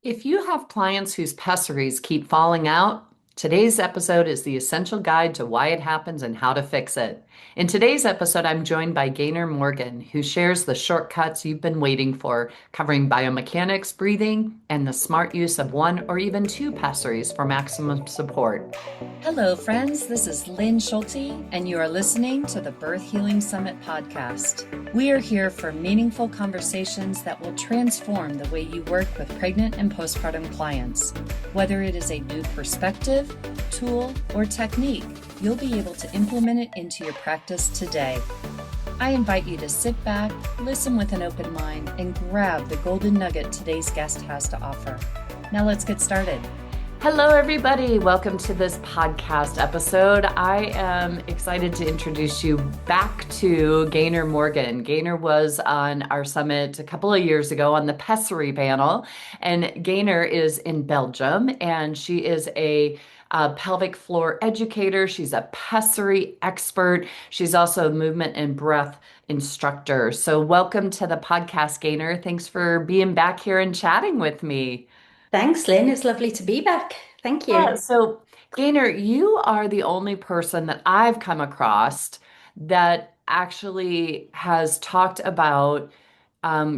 If you have clients whose pessaries keep falling out, today's episode is the essential guide to why it happens and how to fix it. In today's episode, I'm joined by Gaynor Morgan, who shares the shortcuts you've been waiting for, covering biomechanics, breathing, and the smart use of one or even two pessaries for maximum support. Hello, friends. This is Lynn Schulte, and you are listening to the Birth Healing Summit podcast. We are here for meaningful conversations that will transform the way you work with pregnant and postpartum clients. Whether it is a new perspective, tool, or technique, you'll be able to implement it into your practice today. I invite you to sit back, listen with an open mind, and grab the golden nugget today's guest has to offer. Now let's get started. Hello, everybody. Welcome to this podcast episode. I am excited to introduce you back to Gaynor Morgan. Gaynor was on our summit a couple of years ago on the Pessary panel, and Gaynor is in Belgium, and she is a pelvic floor educator. She's a pessary expert. She's also a movement and breath instructor. So welcome to the podcast, Gaynor. Thanks for being back here and chatting with me. Thanks, Lynn. It's lovely to be back. Thank Yeah, you. so Gaynor, you are the only person that I've come across that actually has talked about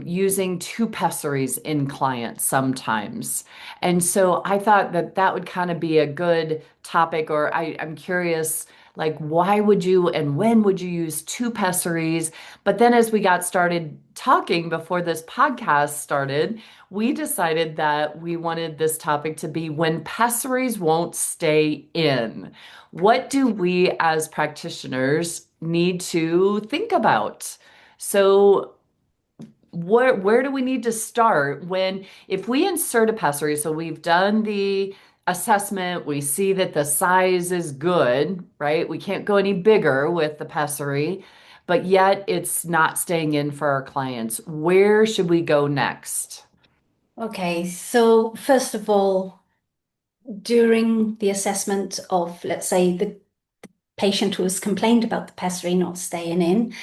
using two pessaries in clients sometimes. And so I thought that that would kind of be a good topic, or I'm curious, like, why would you and when would you use two pessaries? But then as we got started talking before this podcast started, we decided that we wanted this topic to be when pessaries won't stay in. What do we as practitioners need to think about? So where do we need to start when if we insert a pessary, so we've done the assessment, we see that the size is good, right? We can't go any bigger with the pessary, but yet it's not staying in for our clients. Where should we go next? Okay, so first of all, during the assessment of, let's say, the patient who has complained about the pessary not staying in,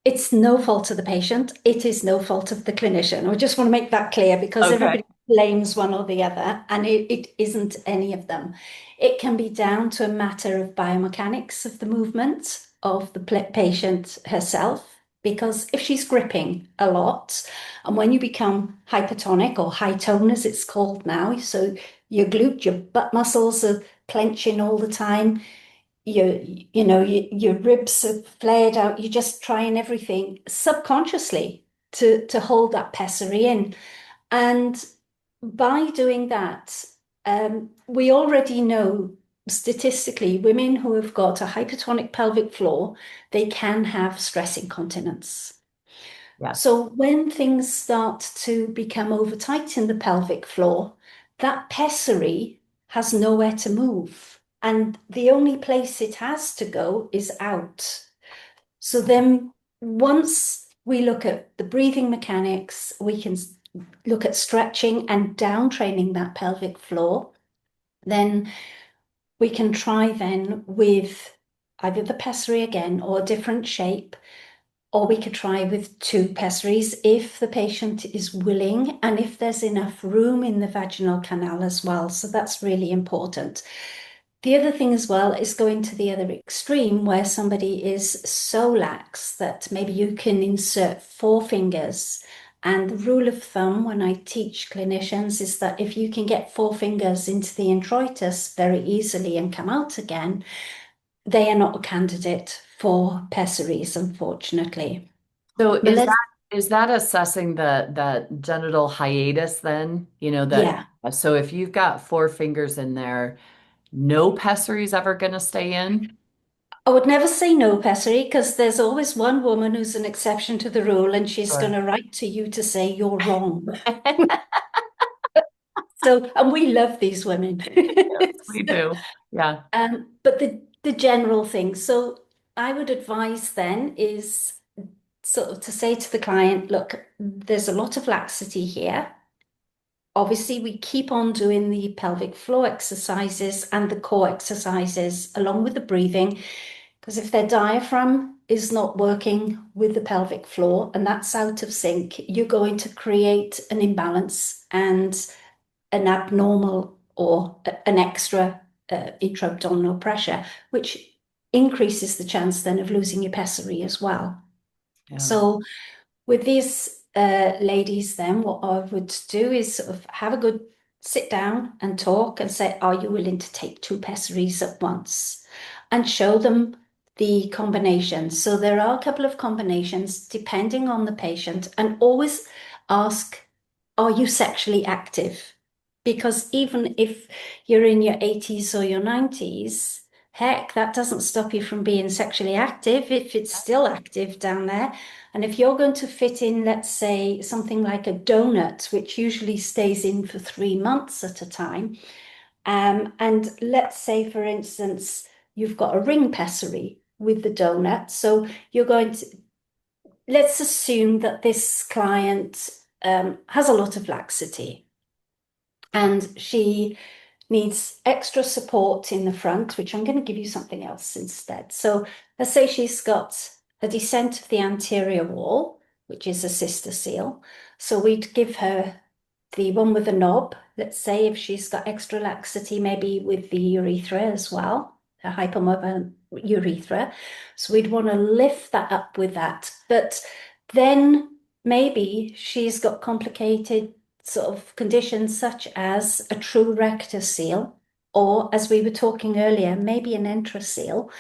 it's no fault of the patient. It is no fault of the clinician. I just want to make that clear because Okay. everybody blames one or the other, and it isn't any of them. It can be down to a matter of biomechanics of the movement of the patient herself. Because if she's gripping a lot, and when you become hypertonic or high tone, as it's called now, so your glute, your butt muscles are clenching all the time, your ribs are flared out. You're just trying everything subconsciously to hold that pessary in. And by doing that, we already know statistically women who have got a hypertonic pelvic floor, they can have stress incontinence. Yes. So when things start to become over tight in the pelvic floor, that pessary has nowhere to move. And the only place it has to go is out. So then once we look at the breathing mechanics, we can look at stretching and down training that pelvic floor. Then we can try then with either the pessary again or a different shape, or we could try with two pessaries if the patient is willing and if there's enough room in the vaginal canal as well. So that's really important. The other thing as well is going to the other extreme where somebody is so lax that maybe you can insert four fingers. And the rule of thumb when I teach clinicians is that if you can get four fingers into the introitus very easily and come out again, they are not a candidate for pessaries, unfortunately. So But let's, is that assessing the genital hiatus then? You know that yeah, so if you've got four fingers in there, no pessary's ever going to stay in? I would never say no, Pessary, because there's always one woman who's an exception to the rule, and she's going Sure. to write to you to say you're wrong. So, and we love these women. Yes, we do. Yeah. But the general thing. So, I would advise then is sort of to say to the client, look, there's a lot of laxity here. Obviously, we keep on doing the pelvic floor exercises and the core exercises along with the breathing, because if their diaphragm is not working with the pelvic floor and that's out of sync, you're going to create an imbalance and an abnormal or an extra intra-abdominal pressure, which increases the chance then of losing your pessary as well. Yeah. So with these ladies, then what I would do is sort of have a good sit down and talk and say, are you willing to take two pessaries at once? And show them the combinations. So there are a couple of combinations depending on the patient, and always ask, are you sexually active? Because even if you're in your 80s or your 90s, heck, that doesn't stop you from being sexually active if it's still active down there. And if you're going to fit in, let's say, something like a donut, which usually stays in for 3 months at a time, and let's say, for instance, you've got a ring pessary with the donut, so you're going to, let's assume that this client has a lot of laxity and she needs extra support in the front, which I'm going to give you something else instead. So let's say she's got a descent of the anterior wall, which is a cystocele. So we'd give her the one with the knob. Let's say if she's got extra laxity, maybe with the urethra as well, a hypomobile urethra. So we'd want to lift that up with that. But then maybe she's got complicated sort of conditions such as a true rectocele, or as we were talking earlier, maybe an enterocele.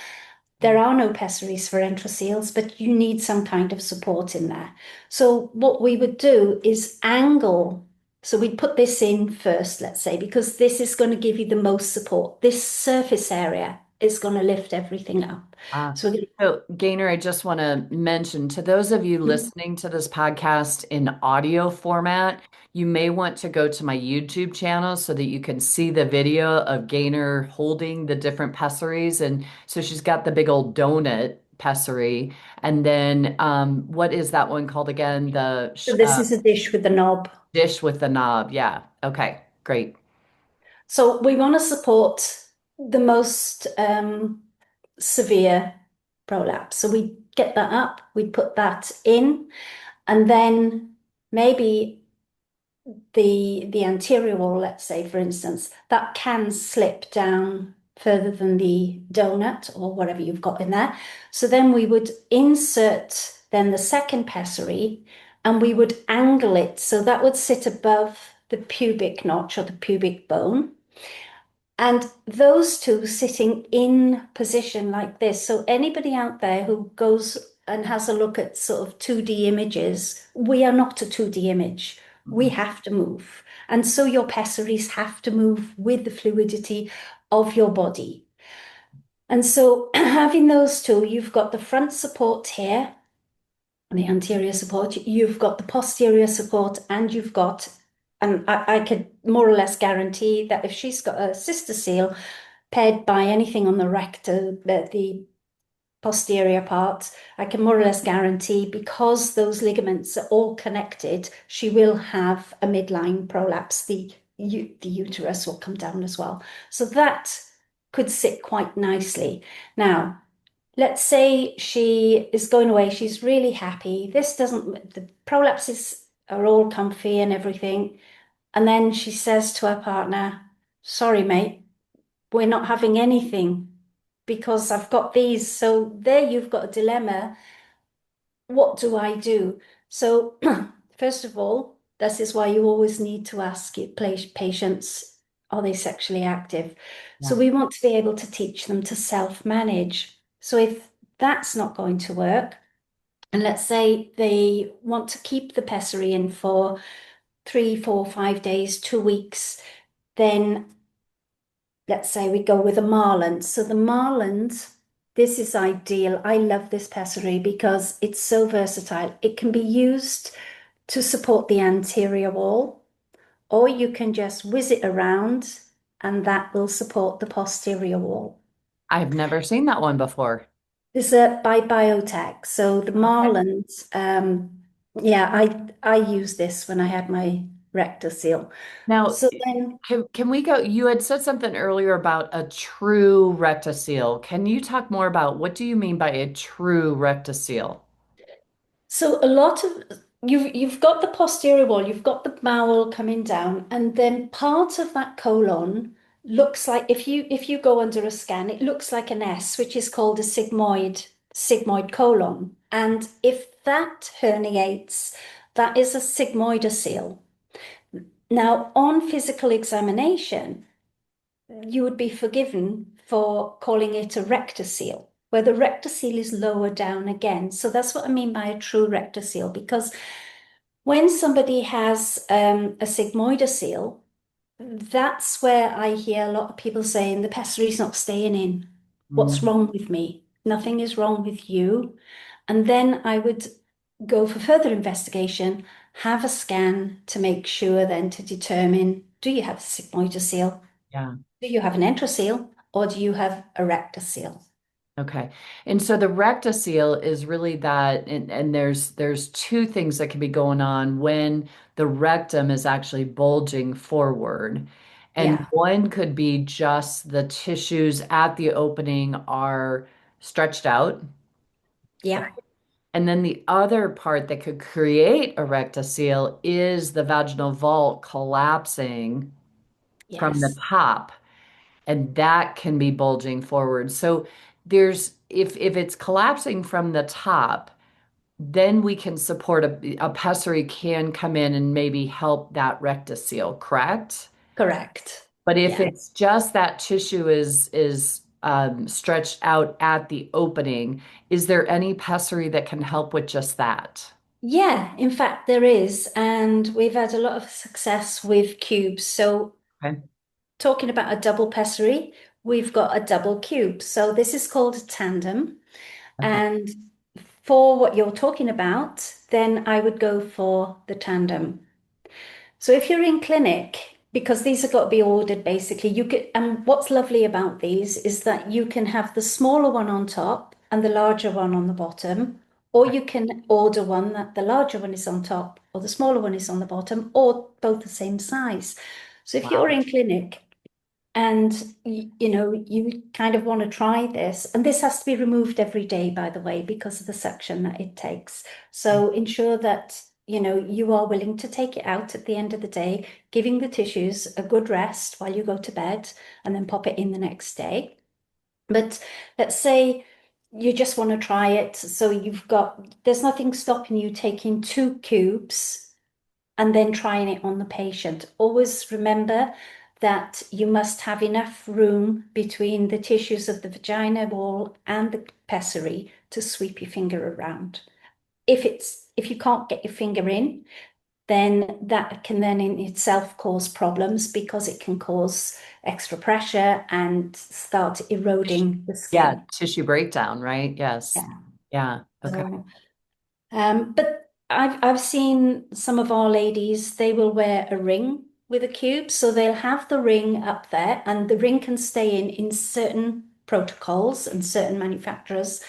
There are no pessaries for enteroceles, but you need some kind of support in there. So what we would do is angle. So we'd put this in first, let's say, because this is going to give you the most support. This surface area is going to lift everything up. Ah, So so Gaynor, I just want to mention to those of you listening to this podcast in audio format, you may want to go to my YouTube channel so that you can see the video of Gaynor holding the different pessaries. And so she's got the big old donut pessary. And then what is that one called again? The this is a dish with the knob. dish with the knob. Yeah. Okay, great. So we want to support the most severe prolapse. So we get that up, we put that in, and then maybe the anterior wall, let's say, for instance, that can slip down further than the donut or whatever you've got in there. So then we would insert then the second pessary and we would angle it so that would sit above the pubic notch or the pubic bone. And those two sitting in position like this. So anybody out there who goes and has a look at sort of 2D images, we are not a 2D image. We Mhm. have to move. And so your pessaries have to move with the fluidity of your body. And so having those two, you've got the front support here, the anterior support, you've got the posterior support, and you've got, and I could more or less guarantee that if she's got a cystocele paired by anything on the rector, the posterior part, I can more or less guarantee because those ligaments are all connected, she will have a midline prolapse. The uterus will come down as well. So that could sit quite nicely. Now, let's say she is going away, she's really happy. This doesn't, the prolapses are all comfy and everything. And then she says to her partner, sorry, mate, we're not having anything because I've got these. So there you've got a dilemma. What do I do? So, first of all, this is why you always need to ask your patients, are they sexually active? So Yeah. we want to be able to teach them to self-manage. So if that's not going to work, and let's say they want to keep the pessary in for 3, 4, 5 days, 2 weeks, then let's say we go with a marland. So the marland, this is ideal. I love this pessary because it's so versatile. It can be used to support the anterior wall, or you can just whiz it around and that will support the posterior wall. I've never seen that one before. This is by Biotech. So the Okay. Marland, yeah, I used this when I had my rector seal. Now, So then, can we go? You had said something earlier about a true rectocele. Can you talk more about what do you mean by a true rectocele? so a lot of you've got the posterior wall, you've got the bowel coming down, and then part of that colon looks like if you go under a scan, it looks like an S, which is called a sigmoid colon. And if that herniates, that is a sigmoidocele. Now, on physical examination, you would be forgiven for calling it a rectocele, where the rectocele is lower down again. So that's what I mean by a true rectocele, because when somebody has a sigmoidocele, that's where I hear a lot of people saying the pessary's not staying in. What's Mm, wrong with me? Nothing is wrong with you. And then I would go for further investigation, have a scan to make sure then to determine, do you have a sigmoidocele? yeah. Do you have an enterocele? Or do you have a rectocele? Okay. And so the rectocele is really that, and there's two things that can be going on when the rectum is actually bulging forward. And Yeah, one could be just the tissues at the opening are stretched out. yeah, And then the other part that could create a rectocele is the vaginal vault collapsing from the yes, top, and that can be bulging forward. So there's if it's collapsing from the top, then we can support a pessary can come in and maybe help that rectocele, correct? correct. But if Yeah. it's just that tissue is stretched out at the opening, is there any pessary that can help with just that? Yeah, in fact, there is. And we've had a lot of success with cubes. So, Okay. talking about a double pessary, we've got a double cube. So, this is called a tandem. Okay. And for what you're talking about, then I would go for the tandem. So if you're in clinic, because these have got to be ordered basically, you could, and what's lovely about these is that you can have the smaller one on top and the larger one on the bottom, or Okay. you can order one that the larger one is on top or the smaller one is on the bottom, or both the same size. So if you're Wow. in clinic and you kind of want to try this, and this has to be removed every day, by the way, because of the suction that it takes. So ensure that you are willing to take it out at the end of the day, giving the tissues a good rest while you go to bed, and then pop it in the next day. But let's say you just want to try it, so there's nothing stopping you taking 2 cubes and then trying it on the patient. Always remember that you must have enough room between the tissues of the vagina wall and the pessary to sweep your finger around. If you can't get your finger in, then that can then in itself cause problems because it can cause extra pressure and start eroding the Yeah, skin. tissue breakdown, right? Yes. Yeah. Yeah. Okay. So but I've seen some of our ladies, they will wear a ring with a cube. So they'll have the ring up there, and the ring can stay in certain protocols and certain manufacturers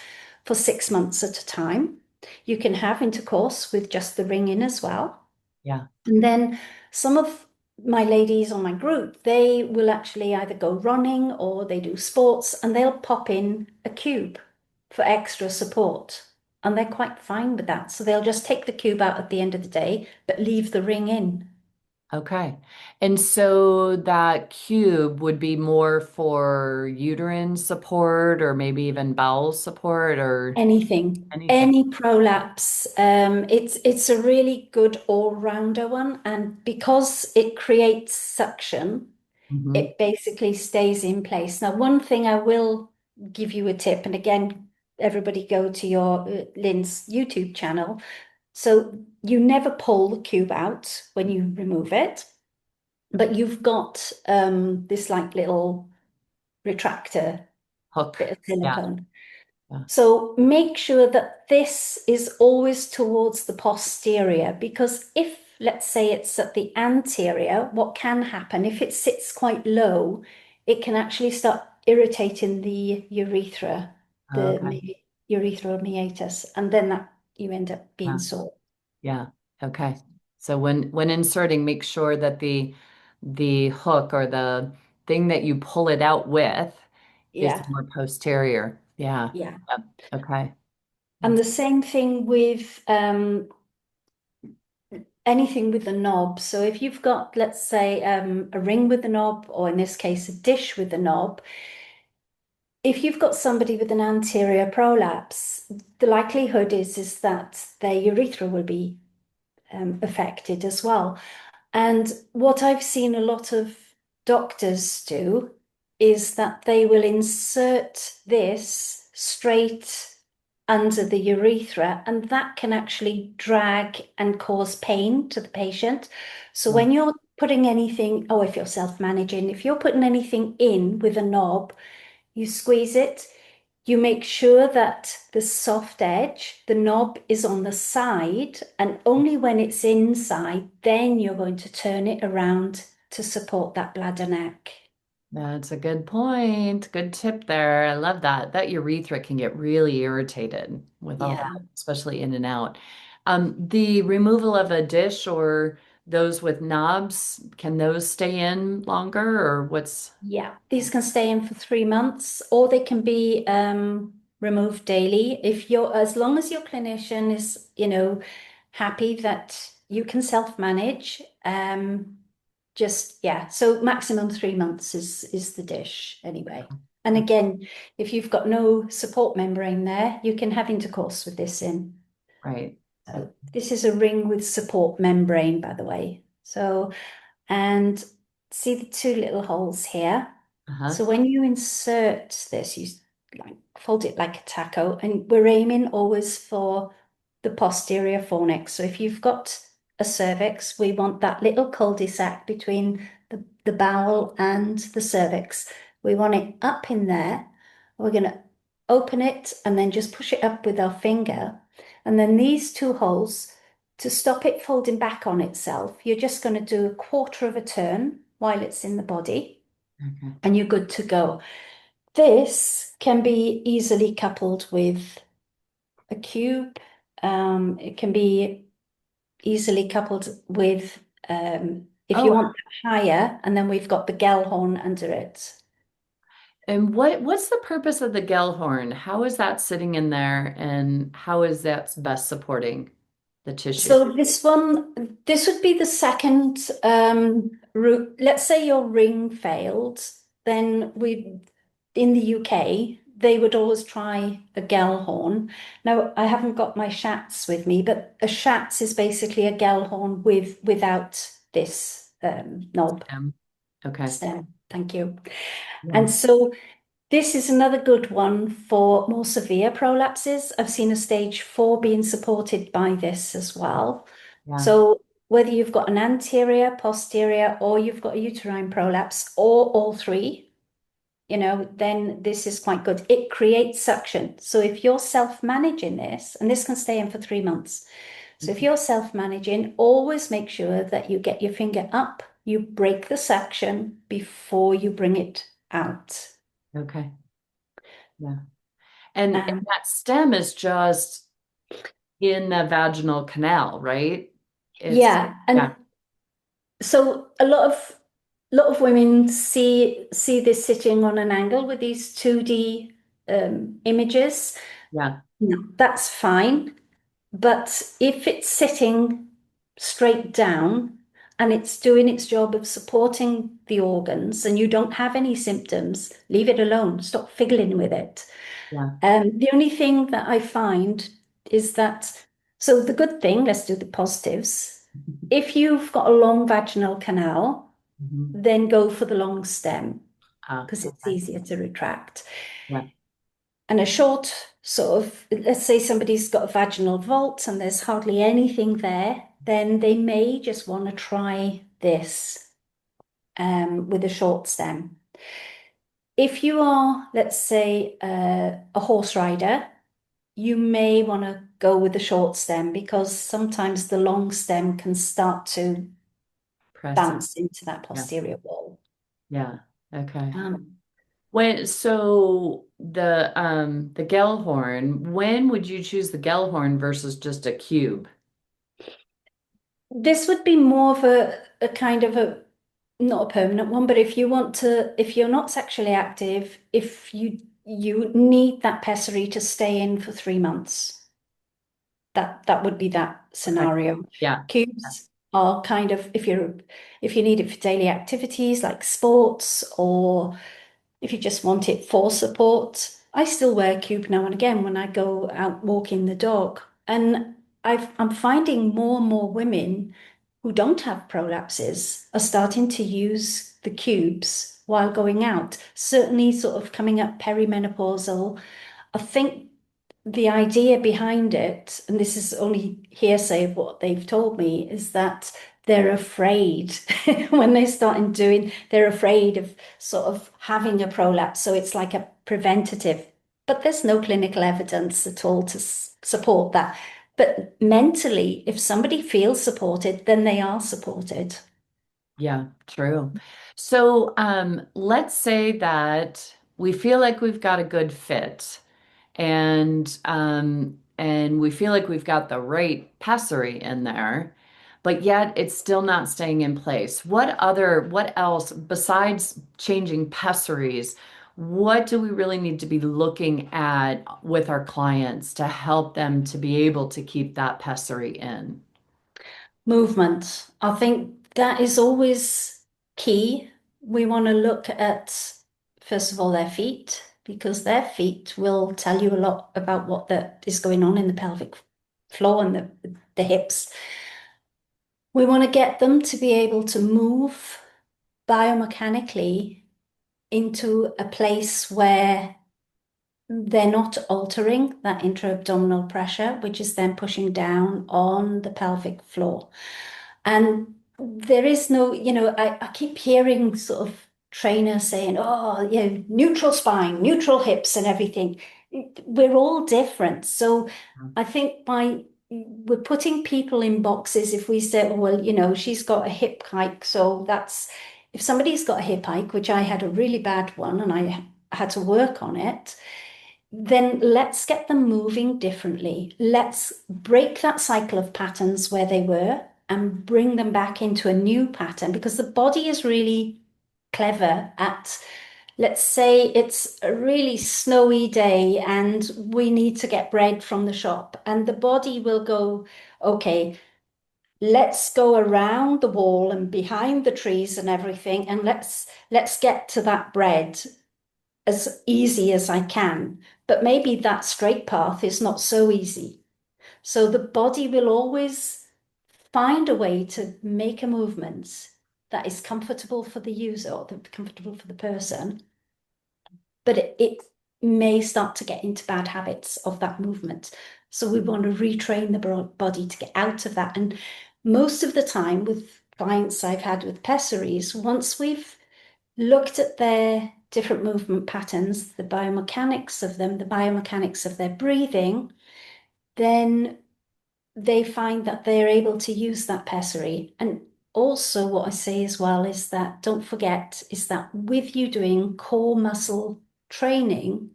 for 6 months at a time. You can have intercourse with just the ring in as well. Yeah. And then some of my ladies on my group, they will actually either go running or they do sports, and they'll pop in a cube for extra support. And they're quite fine with that. So they'll just take the cube out at the end of the day, but leave the ring in. Okay. And so that cube would be more for uterine support or maybe even bowel support or Anything, anything. any prolapse. It's a really good all-rounder one. And because it creates suction, Hmm. it basically stays in place. Now, one thing I will give you a tip, and again, everybody go to your Lynn's YouTube channel. So you never pull the cube out when you remove it, but you've got this like little retractor bit Hook. of Yeah. silicone. Yeah. So make sure that this is always towards the posterior, because if, let's say, it's at the anterior, what can happen if it sits quite low, it can actually start irritating the urethra, Okay. urethral meatus, and then that you end up being Yeah. sore. Yeah. Okay. So when inserting, make sure that the hook or the thing that you pull it out with is Yeah, more posterior. Yeah. yeah. Yep. Okay. And That's the same thing with anything with a knob. So if you've got, let's say, a ring with a knob, or in this case, a dish with a knob, if you've got somebody with an anterior prolapse, the likelihood is that their urethra will be affected as well. And what I've seen a lot of doctors do is that they will insert this straight under the urethra, and that can actually drag and cause pain to the patient. So Yeah. when you're putting anything, oh, if you're self-managing, if you're putting anything in with a knob, you squeeze it, you make sure that the soft edge, the knob is on the side, and only when it's inside, then you're going to turn it around to support that bladder neck. That's a good point. Good tip there. I love that. That urethra can get really irritated with all Yeah. that, especially in and out. The removal of a dish or those with knobs, can those stay in longer or what's? Yeah, these can stay in for 3 months, or they can be removed daily. If you're, as long as your clinician is, happy that you can self-manage, just yeah. So maximum 3 months is the dish anyway. And again, if you've got no support membrane there, you can have intercourse with this in. Right. So this is a ring with support membrane, by the way. So and see the two little holes here. Uh-huh. So when you insert this, you like fold it like a taco, and we're aiming always for the posterior fornix. So if you've got a cervix, we want that little cul-de-sac between the bowel and the cervix. We want it up in there. We're going to open it and then just push it up with our finger. And then these two holes, to stop it folding back on itself, you're just going to do a quarter of a turn while it's in the body, Okay. and you're good to go. This can be easily coupled with a cube. It can be easily coupled with, if Oh, you want higher, and then we've got the Gellhorn under it. and what's the purpose of the Gellhorn? How is that sitting in there and how is that best supporting the tissue? So this would be the second route. Let's say your ring failed, then in the UK, they would always try a Gellhorn. Now, I haven't got my Schatz with me, but a Schatz is basically a Gellhorn without this knob Okay. stem. Thank you. Yeah. And so this is another good one for more severe prolapses. I've seen a stage 4 being supported by this as well. Yeah. So whether you've got an anterior, posterior, or you've got a uterine prolapse, or all three, then this is quite good. It creates suction. So if you're self-managing this, and this can stay in for 3 months. So if you're self-managing, always make sure that you get your finger up, you break the suction before you bring it out. Okay. Yeah. And Um, that stem is just in the vaginal canal, right? It's yeah, yeah, and so a lot of women see this sitting on an angle with these 2D images. yeah. No, that's fine. But if it's sitting straight down and it's doing its job of supporting the organs and you don't have any symptoms, leave it alone. Stop fiddling with it. Yeah. The only thing that I find is that, so the good thing, let's do the positives. If you've got a long vaginal canal, Mhm. then go for the long stem because it's Okay. easier to retract. Yeah. And a short sort of, let's say somebody's got a vaginal vault and there's hardly anything there, then they may just want to try this with a short stem. If you are, let's say, a horse rider, you may want to go with the short stem because sometimes the long stem can start to Press it. bounce into that Yeah. posterior wall. Yeah. Okay. Um, When so the Gellhorn, when would you choose the Gellhorn versus just a cube? this would be more of a kind of a not a permanent one, but if you're not sexually active, if you need that pessary to stay in for 3 months, that would be that Okay. scenario. Yeah. Cubes are kind of if you need it for daily activities like sports, or if you just want it for support. I still wear a cube now and again when I go out walking the dog. And I'm finding more and more women who don't have prolapses are starting to use the cubes while going out. Certainly sort of coming up perimenopausal. I think the idea behind it, and this is only hearsay of what they've told me, is that they're afraid when they start in doing, they're afraid of sort of having a prolapse. So it's like a preventative, but there's no clinical evidence at all to support that. But mentally, if somebody feels supported, then they are supported. Yeah, true. So, let's say that we feel like we've got a good fit and we feel like we've got the right pessary in there, but yet it's still not staying in place. What else besides changing pessaries? What do we really need to be looking at with our clients to help them to be able to keep that pessary in? Movement. I think that is always key. We want to look at, first of all, their feet, because their feet will tell you a lot about what is going on in the pelvic floor and the hips. We want to get them to be able to move biomechanically into a place where they're not altering that intra-abdominal pressure, which is then pushing down on the pelvic floor. And there is no, I keep hearing sort of trainers saying, oh, neutral spine, neutral hips and everything. We're all different. So I think we're putting people in boxes if we say, oh, well, she's got a hip hike. So if somebody's got a hip hike, which I had a really bad one and I had to work on it, then let's get them moving differently. Let's break that cycle of patterns where they were and bring them back into a new pattern, because the body is really clever at, let's say it's a really snowy day and we need to get bread from the shop, and the body will go, okay, let's go around the wall and behind the trees and everything, and let's get to that bread as easy as I can. But maybe that straight path is not so easy. So the body will always find a way to make a movement that is comfortable for the user or comfortable for the person, but it may start to get into bad habits of that movement. So we want to retrain the body to get out of that. And most of the time with clients I've had with pessaries, once we've looked at their different movement patterns, the biomechanics of them, the biomechanics of their breathing, then they find that they're able to use that pessary. And also what I say as well is that don't forget is that with you doing core muscle training,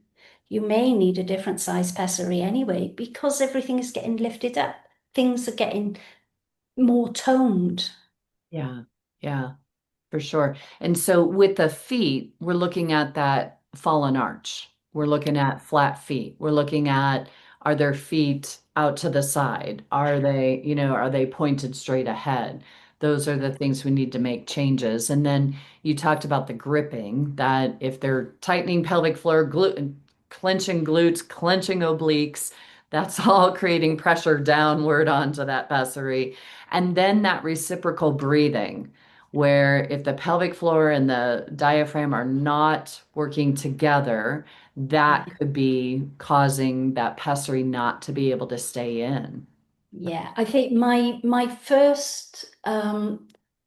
you may need a different size pessary anyway, because everything is getting lifted up. Things are getting more toned. Yeah, yeah. For sure. And so with the feet, we're looking at that fallen arch. We're looking at flat feet. We're looking at, are their feet out to the side? Are they pointed straight ahead? Those are the things we need to make changes. And then you talked about the gripping, that if they're tightening pelvic floor, clenching glutes, clenching obliques, that's all creating pressure downward onto that pessary. And then that reciprocal breathing where if the pelvic floor and the diaphragm are not working together, that could be causing that pessary not to be able to stay in. Yeah, I think my first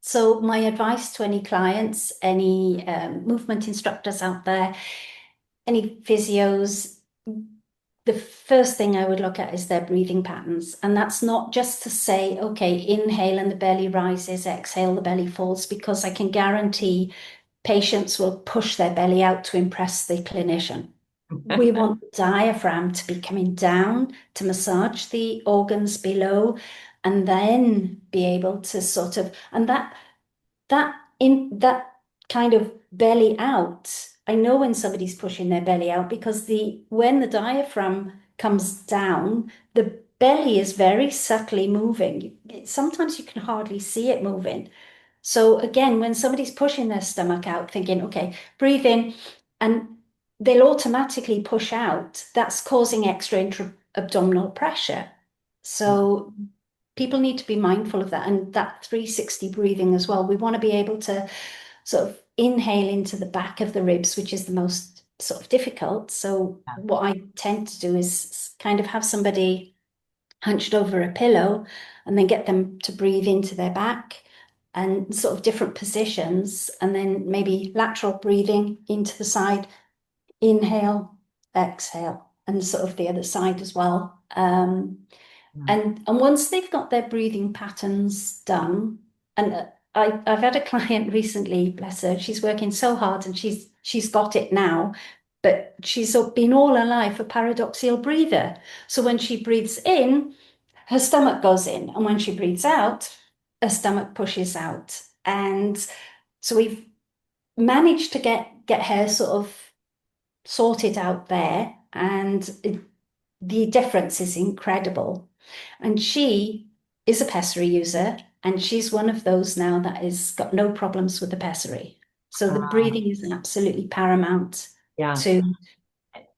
so my advice to any clients, any movement instructors out there, any physios, the first thing I would look at is their breathing patterns. And that's not just to say, okay, inhale and the belly rises, exhale, the belly falls, because I can guarantee patients will push their belly out to impress the clinician. We want the diaphragm to be coming down to massage the organs below and then be able to sort of, and that kind of belly out. I know when somebody's pushing their belly out because when the diaphragm comes down, the belly is very subtly moving. Sometimes you can hardly see it moving. So again, when somebody's pushing their stomach out, thinking, okay, breathe in, and they'll automatically push out, that's causing extra intra-abdominal pressure. Yeah. So people need to be mindful of that and that 360 breathing as well. We want to be able to sort of inhale into the back of the ribs, which is the most sort of difficult. So what I tend to do is kind of have somebody hunched over a pillow and then get them to breathe into their back and sort of different positions, and then maybe lateral breathing into the side, inhale, exhale, and sort of the other side as well. Yeah. And once they've got their breathing patterns done, and I've had a client recently, bless her, she's working so hard and she's got it now, but she's been all her life a paradoxical breather. So when she breathes in, her stomach goes in, and when she breathes out, her stomach pushes out. And so we've managed to get her sort of sorted out there, and the difference is incredible. And she is a pessary user, and she's one of those now that has got no problems with the pessary. So the Wow. breathing is absolutely paramount Yeah. to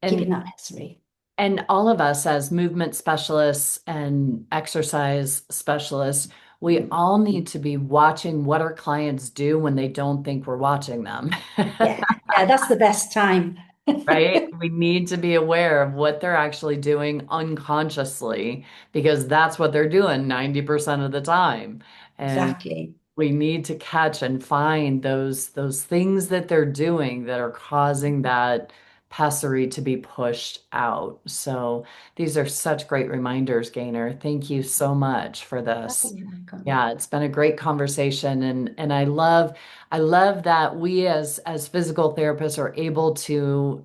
keeping And that pessary. and all of us as movement specialists and exercise specialists, we all need to be watching what our clients do when they don't think we're watching them. Yeah, yeah, that's the best time. Right? We need to be aware of what they're actually doing unconsciously because that's what they're doing 90% of the time. And Exactly. we need to catch and find those things that they're doing that are causing that pessary to be pushed out. So these are such great reminders, Gaynor. Thank you so much for Oh, this. you're welcome. Yeah, it's been a great conversation and I love that we as physical therapists are able to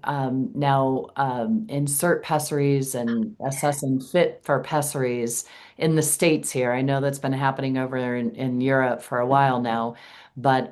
now insert pessaries and assess and fit for pessaries in the States here. I know that's been happening over in Europe for a while now, but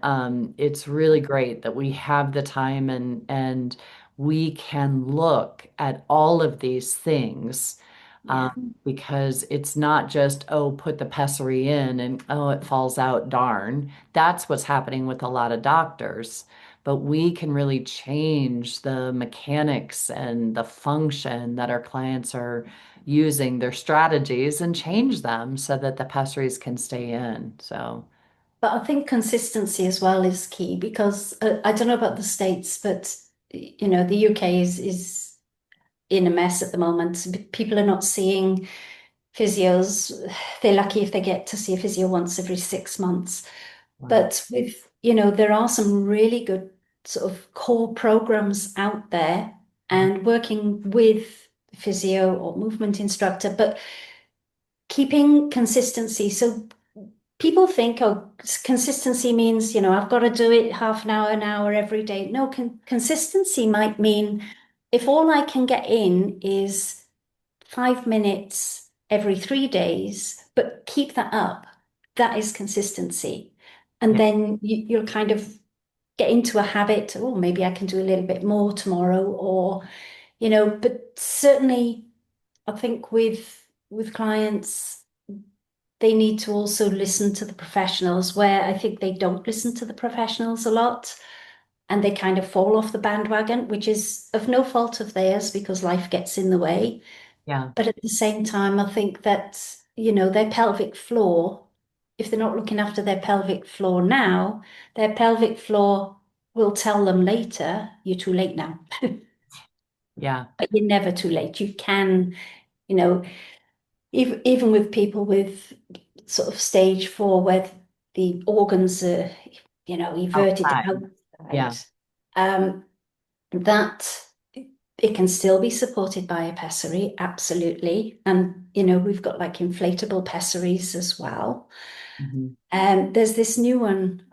it's really great that we have the time and we can look at all of these things Yeah. because it's not just, oh, put the pessary in and oh, it falls out, darn. That's what's happening with a lot of doctors. But we can really change the mechanics and the function that our clients are using their strategies and change them so that the pessaries can stay in. So, But I think consistency as well is key because I don't know about the States, but the UK is in a mess at the moment. People are not seeing physios. They're lucky if they get to see a physio once every 6 months. wow. But there are some really good sort of core programs out there Mhm. and working with physio or movement instructor, but keeping consistency. So people think, oh, consistency means, I've got to do it half an hour every day. No, consistency might mean if all I can get in is 5 minutes every 3 days, but keep that up, that is consistency. And Yeah, then you'll kind of get into a habit. Oh, maybe I can do a little bit more tomorrow, or, but certainly I think with clients, they need to also listen to the professionals, where I think they don't listen to the professionals a lot and they kind of fall off the bandwagon, which is of no fault of theirs because life gets in the way. yeah, But at the same time, I think that, their pelvic floor, if they're not looking after their pelvic floor now, their pelvic floor will tell them later, you're too late now. yeah, But you're never too late. You can, you know, even with people with sort of stage 4 where the organs are, everted outside. outside, Yeah. um, that it can still be supported by a pessary, absolutely. And, we've got like inflatable pessaries as well. Mhm. There's this new one,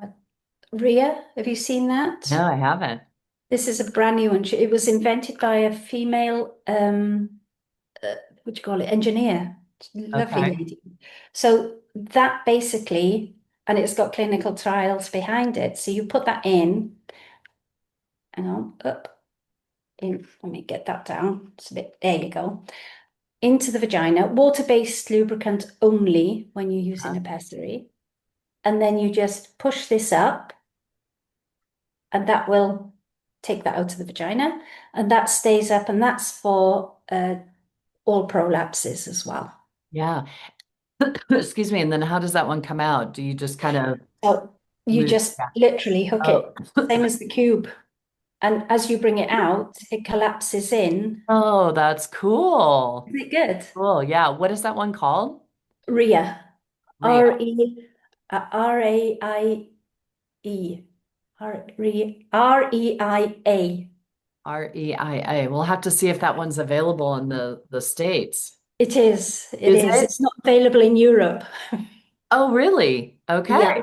Rhea, have you seen that? No, I haven't. This is a brand new one. It was invented by a female, what do you call it, engineer. Lovely Okay. lady. So that basically, and it's got clinical trials behind it. So you put that in, hang on, up, in, let me get that down. It's a bit, there you go. into the vagina, water-based lubricant only when you're using Uh, a pessary. And then you just push this up, and that will take that out of the vagina, and that stays up, and that's for all prolapses as well. yeah. Excuse me. And then how does that one come out? Do you just kind of So you move? just Yeah. literally hook Oh. it, same as the cube. And as you bring it out, it collapses in. Oh, that's cool. Isn't it good? Cool. Yeah. What is that one called? RIA, Ria. R-A-I-E, R-E-I-A. REIA. We'll have to see if that one's available in the States. It is, it Is is. it? It's not available in Europe. Oh, really? Okay. Yeah.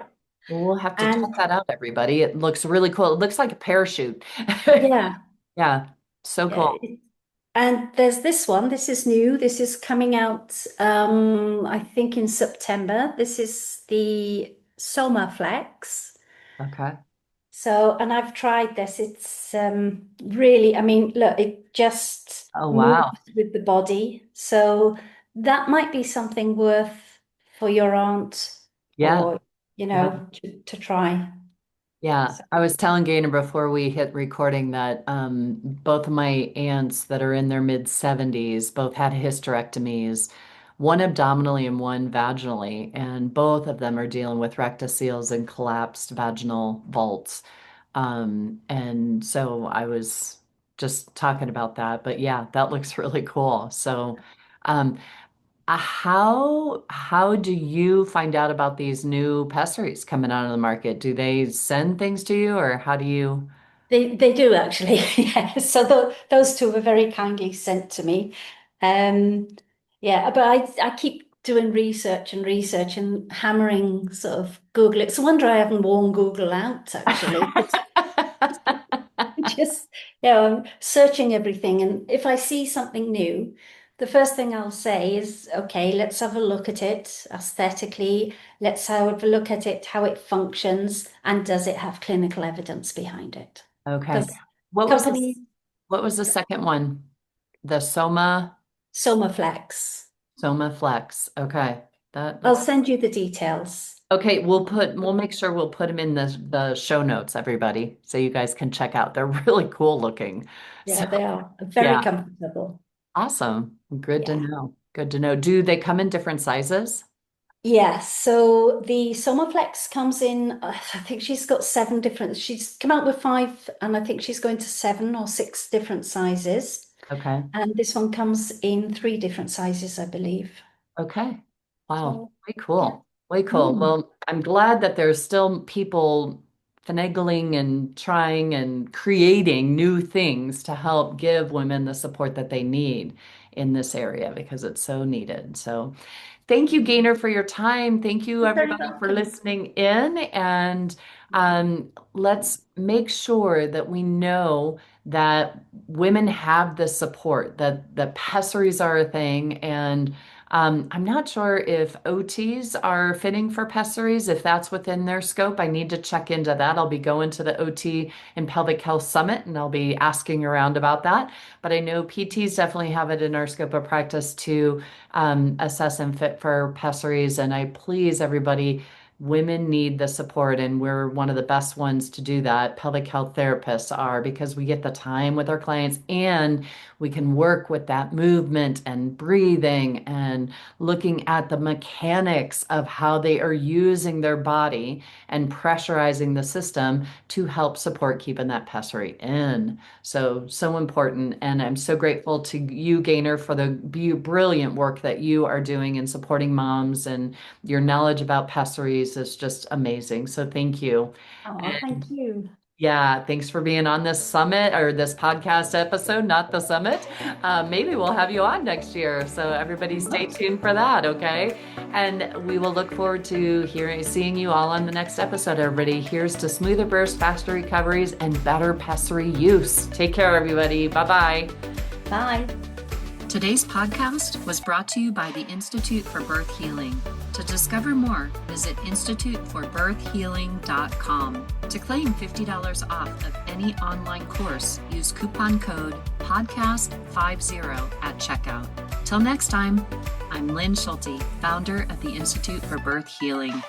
Well, we'll have to check And that out, everybody. It looks really cool. It looks like a parachute. yeah, Yeah. So yeah. cool. And there's this one. This is new. This is coming out, I think in September. This is the Soma Flex. Okay. So, and I've tried this. It's really, I mean, look, it just Oh, moves wow. with the body. So that might be something worth for your aunt Yeah. or, Yeah. to try. Yeah, So, I was telling Gaynor before we hit recording that both of my aunts that are in their mid 70s both had hysterectomies, one abdominally and one vaginally, and both of them are dealing with rectoceles and collapsed vaginal vaults. And so I was just talking about that, but yeah, that looks really cool. So, um, how do you find out about these new pessaries coming out of the market? Do they send things to you, or how do you? they do actually, yeah. So those two were very kindly sent to me. Um, yeah, but I keep doing research and hammering sort of Google. It's a wonder I haven't worn Google out actually. Just, I'm searching everything. And if I see something new, the first thing I'll say is, okay, let's have a look at it aesthetically. Let's have a look at it, how it functions, and does it have clinical evidence behind it? Okay. Because What was companies, this? What was the second one? The Somaflex. Soma Flex. Okay. That I'll looks send you the details. okay. We'll make sure we'll put them in the show notes, everybody, so you guys can check out. They're really cool looking. So Yeah, they are very yeah, comfortable. awesome. Good to Yeah. know. Good to know. Do they come in different sizes? Yes, so the Somaflex comes in, I think she's got seven different, she's come out with five, and I think she's going to seven or six different sizes. Okay. And this one comes in three different sizes, I believe. Okay. Wow. So, Way yeah. cool. Way cool. Mm. Well, I'm glad that there's still people finagling and trying and creating new things to help give women the support that they need in this area because it's so needed. So, thank you, Gaynor, for your time. Thank you, You're very everybody, for welcome. listening in. And let's make sure that we know that women have the support, that the pessaries are a thing. And I'm not sure if OTs are fitting for pessaries, if that's within their scope. I need to check into that. I'll be going to the OT and Pelvic Health Summit and I'll be asking around about that. But I know PTs definitely have it in our scope of practice to assess and fit for pessaries. And I please everybody, women need the support, and we're one of the best ones to do that. Pelvic health therapists are because we get the time with our clients and we can work with that movement and breathing and looking at the mechanics of how they are using their body and pressurizing the system to help support keeping that pessary in. So, so important. And I'm so grateful to you, Gaynor, for the brilliant work that you are doing in supporting moms, and your knowledge about pessaries is just amazing. So thank you. Oh, thank you. Yeah, thanks for being on this summit or this podcast episode, not the summit. Maybe we'll have you on next year. So everybody stay tuned for that, okay? And we will look forward to seeing you all on the next episode, everybody. Here's to smoother births, faster recoveries, and better pessary use. Take care, everybody. Bye-bye. Bye. Today's podcast was brought to you by the Institute for Birth Healing. To discover more, visit instituteforbirthhealing.com. To claim $50 off of any online course, use coupon code PODCAST50 at checkout. Till next time, I'm Lynn Schulte, founder of the Institute for Birth Healing.